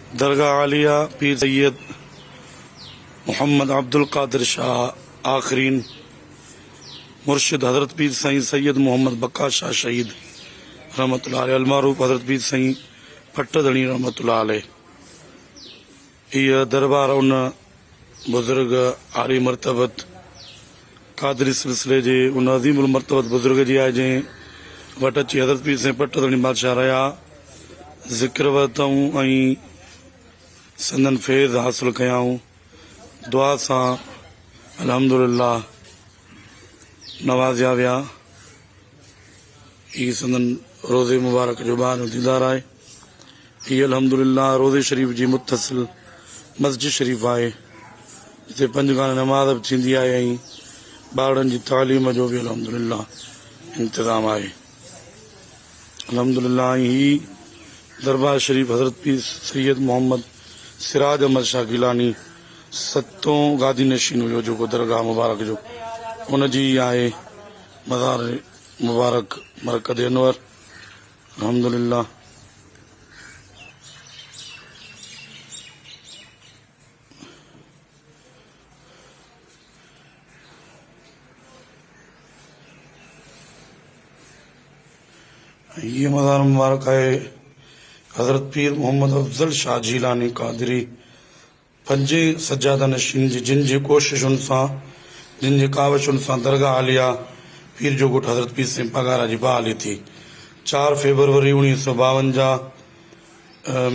दरगाह आलिया पीर सैयद मोहम्मद अब्दुल कादिर शाह आखरीन मुर्शिद हज़रत पीर साईं सैयद मोहम्मद बक्का शाह शहीद रहमतुल्लाह अलैह अलमारूफ हज़रत पीर साईं पट्टदणी रहमतुल्लाह अलैह। यह दरबार उन बुजुर्ग आली मरतबत कादरी सिलसिले जे उन अज़ीमुल मरतबत बुजुर्ग जी आहे जंहिं वटि अची हज़रत पीर साईं पट्टदणी बादशाह रहिया, ज़िक्र वरितऊं ऐं संदन फैज़ हासिल कयाऊं। दुआ सां अल्हम्दुलिल्लाह नवाज़िया विया। ही संदन रोज़े मुबारक जो ॿार दीदार आहे। ही अल्हम्दुलिल्लाह रोज़े शरीफ़ जी मुतसिल मस्जिद शरीफ़ आहे जिते पंजगाना नमाज़ बि थींदी आहे ऐं ॿारनि जी तालीम जो बि अल्हम्दुलिल्लाह इंतज़ाम आहे। अल्हम्दुलिल्लाह ही दरबार शरीफ़ हज़रत पीर सैयद मोहम्मद सिराज अहमद शाह गिलानी सतों गादी नशीन हुयो जेको दरगाह मुबारक जो उन जी आहे मज़ार मुबारक मरकज़ अनवर। अल्हम्दुलिल्लाह ये मज़ार मुबारक है हज़रत पीर मोहम्मद अफजल शाह जीलानी कादरी पंजे सज्जादा नशीन जी जिन जी कोशिशुनि सां जिन जी कावशुनि सां दरगाह आलिया पीर जो ॻोठ हज़रत पीर सिंह पगारा जी बहाली थी। 4 फरवरी 1952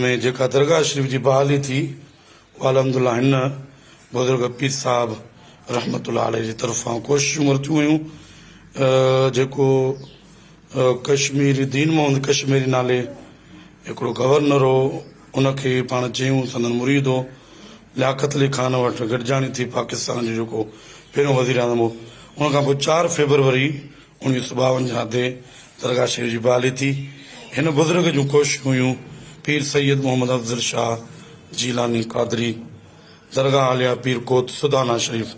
में जेका दरगाह शरीफ़ जी बहाली थी उहा अल्हम्दुलिल्लाह हिन बुज़ुर्ग पीर साहब रहमतुल्लाह अलैह जी तरफ़ां कोशिशूं वरितियूं हुयूं। जेको कश्मीरी दीन मोहम्मद कश्मीरी नाले हिकिड़ो गवर्नर हो उनखे पाण चयूं संदन मुरीद हो। लियाकत अली खान वटि गॾिजाणी थी पाकिस्तान जो जेको पहिरियों वज़ीर आज़म हो। उन खां पोइ 4 फरवरी 1952 ते दरगाह शरीफ़ जी बहाली थी। हिन बुज़ुर्ग जूं कोशिशूं हुयूं। पीर सैयद मोहम्मद अफजल शाह जीलानी कादरी दरगाह आलिया पीर कोट सुदाना शरीफ़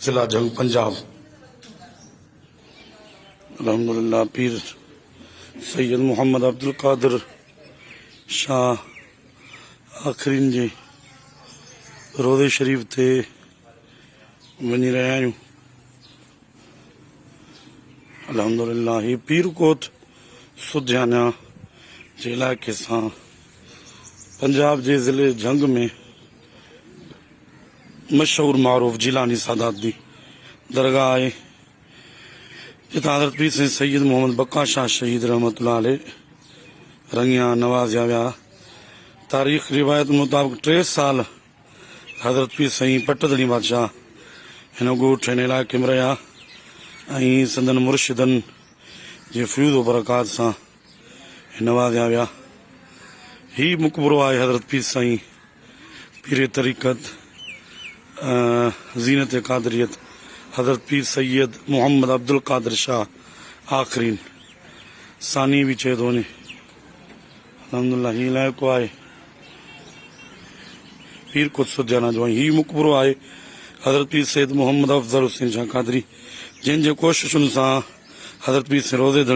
ज़िला जंग पंजाब। अल्हम्दुलिल्लाह पीर सैयद मोहम्मद अब्दुल कादिर शाह आखरीन जे रोज़े शरीफ़ ते वञी रहिया आहियूं। अल्हम्दुलिल्लाह ही पीर कोट सुदियाना जे इलाइक़े सां पंजाब जे ज़िले जंग में मशहूर मारूफ़ जीलानी सादात जी दरगाह आहे जितां हज़रत पीर साईं सैयद मोहम्मद बक्का शाह शहीद रहमतुल्लाह अलैह रंगिया नवाज़िया विया। तारीख़ रिवायत मुताबिक़ 3 साल हज़रत पीर साईं पट्टदणी बादशाह हिन ॻोठ हिन इलाइक़े में रहिया ऐं संदन मुर्शिदनि जे फ्यूज़ बरक़ात सां नवाज़िया विया। ही मुक़बरो आहे हज़रत पीर साईं पीर तरीक़त ज़ीनत कादरियत हज़रत पीर सैयद मोहम्मद अब्दुल कादिर शाह आखरीन सानी भी चए थो वञे। अल्हम्दुलिल्लाह ही इलाइक़ो आहे पीर कोट सुदियाना जो। ही मुक़बरो आहे हज़रत पीर सैयद मोहम्मद अफजल हुसैन शाह कादरी जिन जे कोशिशुनि सां हज़रत पीर साईं रोज़े